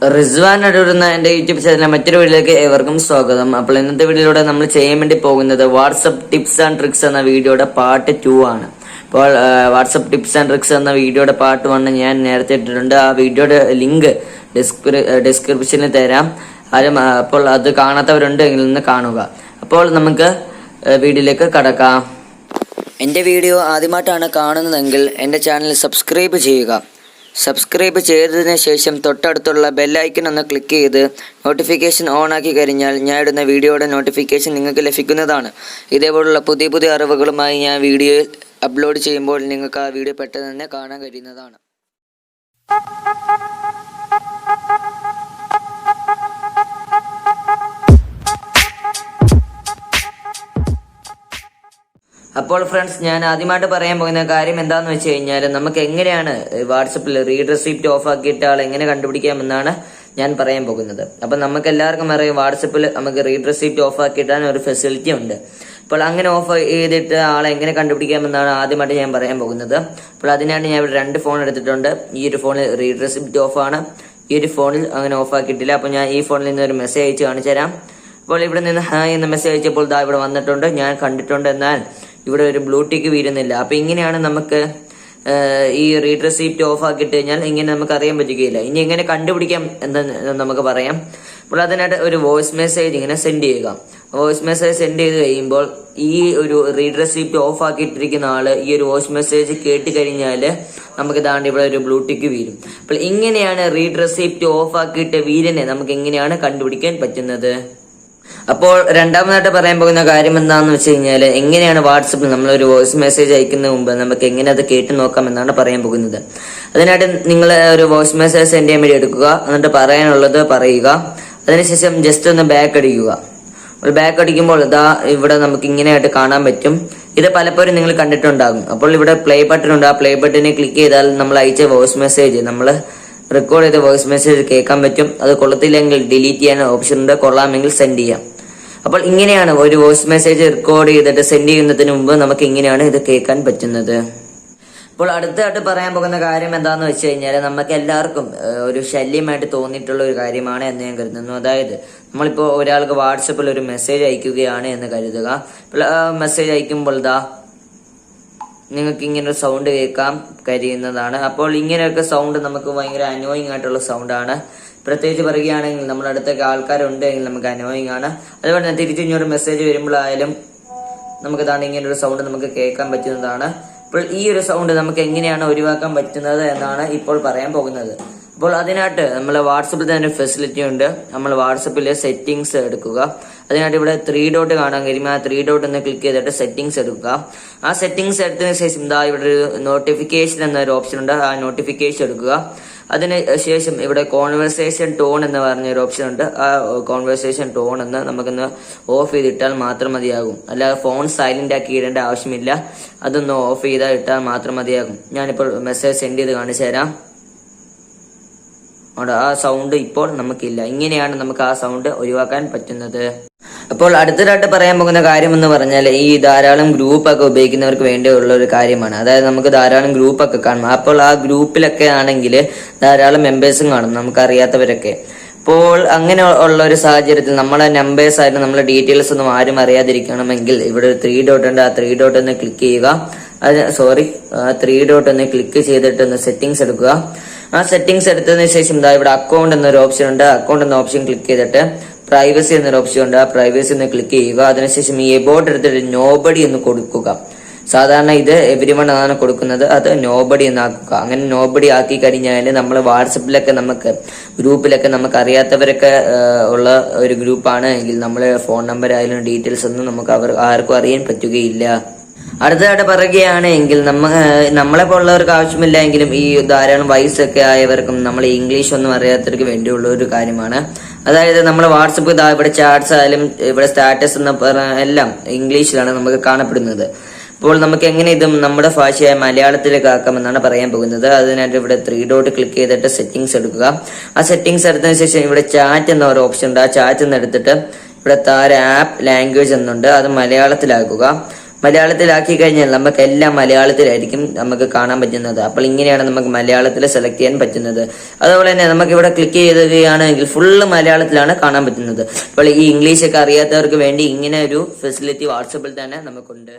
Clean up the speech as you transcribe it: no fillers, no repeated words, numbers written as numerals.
റിസ്വാൻ അടൂരുന്ന എന്റെ യൂട്യൂബ് ചാനലിലെ മറ്റൊരു വീഡിയോയിലേക്ക് ഏവർക്കും സ്വാഗതം. അപ്പോൾ ഇന്നത്തെ വീഡിയോയിലൂടെ നമ്മൾ ചെയ്യാൻ വേണ്ടി പോകുന്നത് വാട്സപ്പ് ടിപ്സ് ആൻഡ് ട്രിക്സ് എന്ന വീഡിയോയുടെ പാർട്ട് 2 ആണ്. അപ്പോൾ വാട്സപ്പ് ടിപ്സ് ആൻഡ് ട്രിക്സ് എന്ന വീഡിയോയുടെ പാർട്ട് 1 ഞാൻ നേരത്തെ ഇട്ടിട്ടുണ്ട്. ആ വീഡിയോയുടെ ലിങ്ക് ഡിസ്ക്രിപ്ഷനിൽ തരാം. അപ്പോൾ അത് കാണാത്തവരുണ്ട് എങ്കിൽ നിന്ന് കാണുക. അപ്പോൾ നമുക്ക് വീഡിയോയിലേക്ക് കടക്കാം. എൻ്റെ വീഡിയോ ആദ്യമായിട്ടാണ് കാണുന്നതെങ്കിൽ എൻ്റെ ചാനൽ സബ്സ്ക്രൈബ് ചെയ്യുക. സബ്സ്ക്രൈബ് ചെയ്തതിന് ശേഷം തൊട്ടടുത്തുള്ള ബെല്ലൈക്കൺ ഒന്ന് ക്ലിക്ക് ചെയ്ത് നോട്ടിഫിക്കേഷൻ ഓൺ ആക്കി കഴിഞ്ഞാൽ ഞാൻ ഇടുന്ന വീഡിയോയുടെ നോട്ടിഫിക്കേഷൻ നിങ്ങൾക്ക് ലഭിക്കുന്നതാണ്. ഇതേപോലുള്ള പുതിയ അറിവുകളുമായി ഞാൻ വീഡിയോ അപ്ലോഡ് ചെയ്യുമ്പോൾ നിങ്ങൾക്ക് ആ വീഡിയോ പെട്ടെന്ന് തന്നെ കാണാൻ കഴിയുന്നതാണ്. അപ്പോൾ ഫ്രണ്ട്സ്, ഞാൻ ആദ്യമായിട്ട് പറയാൻ പോകുന്ന കാര്യം എന്താണെന്ന് വെച്ച് കഴിഞ്ഞാൽ നമുക്ക് എങ്ങനെയാണ് വാട്സപ്പിൽ റീഡ് റെസിപ്റ്റ് ഓഫ് ആക്കിയിട്ട് ആൾ എങ്ങനെ കണ്ടുപിടിക്കാമെന്നാണ് ഞാൻ പറയാൻ പോകുന്നത്. അപ്പം നമുക്ക് എല്ലാവർക്കും അറിയാം, വാട്സപ്പിൽ നമുക്ക് റീഡ് റെസിപ്റ്റ് ഓഫ് ആക്കിയിട്ടാണ് ഒരു ഫെസിലിറ്റി ഉണ്ട്. അപ്പോൾ അങ്ങനെ ഓഫ് ചെയ്തിട്ട് ആളെ എങ്ങനെ കണ്ടുപിടിക്കാമെന്നാണ് ആദ്യമായിട്ട് ഞാൻ പറയാൻ പോകുന്നത്. അപ്പോൾ അതിനായിട്ട് ഞാൻ ഇവിടെ 2 ഫോൺ എടുത്തിട്ടുണ്ട്. ഈ ഒരു ഫോണിൽ റീഡ് റെസിപ്റ്റ് ഓഫ് ആണ്, ഈ ഒരു ഫോണിൽ അങ്ങനെ ഓഫ് ആക്കിയിട്ടില്ല. അപ്പോൾ ഞാൻ ഈ ഫോണിൽ നിന്ന് ഒരു മെസ്സേജ് അയച്ച് കാണിച്ചു തരാം. അപ്പോൾ ഇവിടെ നിന്ന് ഹായ് എന്ന മെസ്സേജ് അയച്ചപ്പോൾ ദാ ഇവിടെ വന്നിട്ടുണ്ട്, ഞാൻ കണ്ടിട്ടുണ്ട്. എന്നാൽ ഇവിടെ ഒരു ബ്ലൂ ടിക്ക് വീഴുന്നില്ല. അപ്പൊ ഇങ്ങനെയാണ് നമുക്ക് ഈ റീഡ് റെസിപ്റ്റ് ഓഫ് ആക്കിയിട്ട് കഴിഞ്ഞാൽ ഇങ്ങനെ നമുക്ക് അറിയാൻ പറ്റുകയില്ല. ഇനി എങ്ങനെ കണ്ടുപിടിക്കാം എന്ന് നമുക്ക് പറയാം. അപ്പോൾ അതിനായിട്ട് ഒരു വോയിസ് മെസ്സേജ് ഇങ്ങനെ സെൻഡ് ചെയ്യുക. വോയിസ് മെസ്സേജ് സെൻഡ് ചെയ്ത് കഴിയുമ്പോൾ ഈ ഒരു റീഡ് റെസിപ്റ്റ് ഓഫ് ആക്കിയിട്ടിരിക്കുന്ന ആള് ഈ ഒരു വോയിസ് മെസ്സേജ് കേട്ട് കഴിഞ്ഞാൽ നമുക്ക് താണ്ട് ഇവിടെ ഒരു ബ്ലൂ ടിക്ക് വീഴും. അപ്പോൾ ഇങ്ങനെയാണ് റീഡ് റെസിപ്റ്റ് ഓഫ് ആക്കിയിട്ട് വീരനെ നമുക്ക് എങ്ങനെയാണ് കണ്ടുപിടിക്കാൻ പറ്റുന്നത്. അപ്പോൾ രണ്ടാമതായിട്ട് പറയാൻ പോകുന്ന കാര്യം എന്താണെന്ന് വെച്ച് കഴിഞ്ഞാൽ എങ്ങനെയാണ് വാട്സപ്പിൽ നമ്മളൊരു വോയിസ് മെസ്സേജ് അയക്കുന്നതിന് മുമ്പ് നമുക്ക് എങ്ങനെ അത് കേട്ട് നോക്കാം എന്നാണ് പറയാൻ പോകുന്നത്. അതിനായിട്ട് നിങ്ങൾ ഒരു വോയിസ് മെസ്സേജ് സെൻഡ് ചെയ്യാൻ വേണ്ടി എടുക്കുക. എന്നിട്ട് പറയാനുള്ളത് പറയുക. അതിനുശേഷം ജസ്റ്റ് ഒന്ന് ബാക്ക് അടിക്കുക. ബാക്ക് അടിക്കുമ്പോൾ ഇതാ ഇവിടെ നമുക്ക് ഇങ്ങനെയായിട്ട് കാണാൻ പറ്റും. ഇത് പലപ്പോഴും നിങ്ങൾ കണ്ടിട്ടുണ്ടാകും. അപ്പോൾ ഇവിടെ പ്ലേ ബട്ടൺ ഉണ്ട്. ആ പ്ലേ ബട്ടണിൽ ക്ലിക്ക് ചെയ്താൽ നമ്മൾ അയച്ച വോയിസ് മെസ്സേജ് നമ്മൾ റെക്കോർഡ് ചെയ്ത വോയിസ് മെസ്സേജ് കേൾക്കാൻ പറ്റും. അത് കൊള്ളത്തില്ലെങ്കിൽ ഡിലീറ്റ് ചെയ്യാൻ ഓപ്ഷൻ ഉണ്ട്, കൊള്ളാമെങ്കിൽ സെൻഡ് ചെയ്യാം. അപ്പോൾ ഇങ്ങനെയാണ് ഒരു വോയിസ് മെസ്സേജ് റെക്കോർഡ് ചെയ്തിട്ട് സെൻഡ് ചെയ്യുന്നതിന് മുമ്പ് നമുക്ക് ഇങ്ങനെയാണ് ഇത് കേൾക്കാൻ പറ്റുന്നത്. അപ്പോൾ അടുത്തായിട്ട് പറയാൻ പോകുന്ന കാര്യം എന്താണെന്ന് വെച്ച് കഴിഞ്ഞാൽ നമുക്ക് എല്ലാവർക്കും ഒരു ശല്യമായിട്ട് തോന്നിയിട്ടുള്ള ഒരു കാര്യമാണ് എന്ന് ഞാൻ കരുതുന്നു. അതായത് നമ്മളിപ്പോൾ ഒരാൾക്ക് വാട്സപ്പിൽ ഒരു മെസ്സേജ് അയക്കുകയാണ് എന്ന് കരുതുക. മെസ്സേജ് അയക്കുമ്പോൾ നിങ്ങൾക്ക് ഇങ്ങനെ ഒരു സൗണ്ട് കേൾക്കാൻ കഴിയുന്നതാണ്. അപ്പോൾ ഇങ്ങനെയൊക്കെ സൗണ്ട് നമുക്ക് ഭയങ്കര അനോയിങ് ആയിട്ടുള്ള സൗണ്ടാണ്. പ്രത്യേകിച്ച് പറയുകയാണെങ്കിൽ നമ്മുടെ അടുത്തൊക്കെ ആൾക്കാരുണ്ടെങ്കിൽ നമുക്ക് അനോയിങ് ആണ്. അതുപോലെ തന്നെ തിരിച്ചു ഇങ്ങനൊരു മെസ്സേജ് വരുമ്പോഴായാലും നമുക്ക് ഇതാണ് ഇങ്ങനെ ഒരു സൗണ്ട് നമുക്ക് കേൾക്കാൻ പറ്റുന്നതാണ്. അപ്പോൾ ഈ ഒരു സൗണ്ട് നമുക്ക് എങ്ങനെയാണ് ഒഴിവാക്കാൻ പറ്റുന്നത് എന്നാണ് ഇപ്പോൾ പറയാൻ പോകുന്നത്. അപ്പോൾ അതിനായിട്ട് നമ്മൾ വാട്സപ്പിൽ തന്നെ ഒരു ഫെസിലിറ്റി ഉണ്ട്. നമ്മൾ വാട്സപ്പിലെ സെറ്റിംഗ്സ് എടുക്കുക. അതിനായിട്ട് ഇവിടെ 3 ഡോട്ട് കാണാൻ കഴിയും. ആ 3 ഡോട്ട് ഒന്ന് ക്ലിക്ക് ചെയ്തിട്ട് സെറ്റിംഗ്സ് എടുക്കുക. ആ സെറ്റിംഗ്സ് എടുത്തതിന് ശേഷം ഇതാ ഇവിടെ ഒരു നോട്ടിഫിക്കേഷൻ എന്നൊരു ഓപ്ഷൻ ഉണ്ട്. ആ നോട്ടിഫിക്കേഷൻ എടുക്കുക. അതിന് ശേഷം ഇവിടെ കോൺവെർസേഷൻ ടോൺ എന്ന് പറഞ്ഞൊരു ഓപ്ഷൻ ഉണ്ട്. ആ കോൺവെർസേഷൻ ടോൺ എന്ന് നമുക്കൊന്ന് ഓഫ് ചെയ്തിട്ടാൽ മാത്രം മതിയാകും. അല്ലാതെ ഫോൺ സൈലന്റ് ആക്കി ഇടേണ്ട ആവശ്യമില്ല. അതൊന്ന് ഓഫ് ചെയ്താൽ ഇട്ടാൽ മാത്രം മതിയാകും. ഞാനിപ്പോൾ മെസ്സേജ് സെൻഡ് ചെയ്ത് കാണിച്ചു തരാം. ആ സൗണ്ട് ഇപ്പോൾ നമുക്കില്ല. ഇങ്ങനെയാണ് നമുക്ക് ആ സൗണ്ട് ഒഴിവാക്കാൻ പറ്റുന്നത്. അപ്പോൾ അടുത്തതായിട്ട് പറയാൻ പോകുന്ന കാര്യം എന്ന് പറഞ്ഞാൽ ഈ ധാരാളം ഗ്രൂപ്പൊക്കെ ഉപയോഗിക്കുന്നവർക്ക് വേണ്ടിയുള്ള ഒരു കാര്യമാണ്. അതായത് നമുക്ക് ധാരാളം ഗ്രൂപ്പൊക്കെ കാണും. അപ്പോൾ ആ ഗ്രൂപ്പിലൊക്കെ ആണെങ്കിൽ ധാരാളം മെമ്പേഴ്സും കാണും, നമുക്കറിയാത്തവരൊക്കെ. അപ്പോൾ അങ്ങനെ ഉള്ള ഒരു സാഹചര്യത്തിൽ നമ്മളെ നമ്പേഴ്സ് ആയിട്ട് നമ്മളെ ഡീറ്റെയിൽസ് ഒന്നും ആരും അറിയാതിരിക്കണമെങ്കിൽ ഇവിടെ ഒരു 3 ഡോട്ട് ഉണ്ട്. ആ 3 ഡോട്ട് ഒന്ന് ക്ലിക്ക് ചെയ്യുക. 3 ഡോട്ട് ഒന്ന് ക്ലിക്ക് ചെയ്തിട്ട് ഒന്ന് സെറ്റിംഗ്സ് എടുക്കുക. ആ സെറ്റിംഗ്സ് എടുത്തതിന് ശേഷം ഇവിടെ അക്കൗണ്ട് എന്നൊരു ഓപ്ഷൻ ഉണ്ട്. അക്കൗണ്ട് എന്ന ഓപ്ഷൻ ക്ലിക്ക് ചെയ്തിട്ട് പ്രൈവസി എന്നൊരു ഓപ്ഷൻ ഉണ്ട്. ആ പ്രൈവസി ഒന്ന് ക്ലിക്ക് ചെയ്യുക. അതിനുശേഷം ഈ എബോട്ട് എടുത്തിട്ട് നോബഡി എന്ന് കൊടുക്കുക. സാധാരണ ഇത് എവരിവൺ ആണ് കൊടുക്കുന്നത്, അത് നോബഡി എന്നാക്കുക. അങ്ങനെ നോബഡി ആക്കി കഴിഞ്ഞാൽ നമ്മൾ വാട്സപ്പിലൊക്കെ നമുക്ക് ഗ്രൂപ്പിലൊക്കെ നമുക്ക് അറിയാത്തവരൊക്കെ ഉള്ള ഒരു ഗ്രൂപ്പാണ് എങ്കിൽ നമ്മളെ ഫോൺ നമ്പർ ആയാലും ഡീറ്റെയിൽസ് ഒന്നും നമുക്ക് ആർക്കും അറിയാൻ പറ്റുകയില്ല. അടുത്തതായിട്ട് പറയുകയാണെങ്കിൽ നമ്മളെ പോലുള്ളവർക്ക് ആവശ്യമില്ല എങ്കിലും ഈ ധാരാളം വയസ്സൊക്കെ ആയവർക്കും നമ്മൾ ഇംഗ്ലീഷ് ഒന്നും അറിയാത്തവർക്ക് വേണ്ടിയുള്ള ഒരു കാര്യമാണ്. അതായത് നമ്മൾ വാട്സപ്പ് ഇവിടെ ചാറ്റ്സ് ആയാലും ഇവിടെ സ്റ്റാറ്റസ് എന്ന് എല്ലാം ഇംഗ്ലീഷിലാണ് നമുക്ക് കാണപ്പെടുന്നത്. അപ്പോൾ നമുക്ക് എങ്ങനെ ഇതും നമ്മുടെ ഭാഷയായ മലയാളത്തിലേക്ക് ആക്കാമെന്നാണ് പറയാൻ പോകുന്നത്. അതിനായിട്ട് ഇവിടെ 3 ഡോട്ട് ക്ലിക്ക് ചെയ്തിട്ട് സെറ്റിംഗ്സ് എടുക്കുക. ആ സെറ്റിംഗ്സ് എടുത്തതിന് ശേഷം ഇവിടെ ചാറ്റ് എന്ന ഒരു ഓപ്ഷൻ ഉണ്ട്. ആ ചാറ്റ് എന്ന് എടുത്തിട്ട് ഇവിടെ താഴെ ആപ്പ് ലാംഗ്വേജ് എന്നുണ്ട്, അത് മലയാളത്തിലാക്കുക. മലയാളത്തിലാക്കി കഴിഞ്ഞാൽ നമുക്ക് എല്ലാം മലയാളത്തിലായിരിക്കും നമുക്ക് കാണാൻ പറ്റുന്നത്. അപ്പോൾ ഇങ്ങനെയാണ് നമുക്ക് മലയാളത്തിൽ സെലക്ട് ചെയ്യാൻ പറ്റുന്നത്. അതുപോലെ തന്നെ നമുക്ക് ഇവിടെ ക്ലിക്ക് ചെയ്യുകയാണെങ്കിൽ ഫുള്ള് മലയാളത്തിലാണ് കാണാൻ പറ്റുന്നത്. അപ്പോൾ ഈ ഇംഗ്ലീഷ് ഒക്കെ അറിയാത്തവർക്ക് വേണ്ടി ഇങ്ങനെ ഒരു ഫെസിലിറ്റി വാട്സപ്പിൽ തന്നെ നമുക്കുണ്ട്.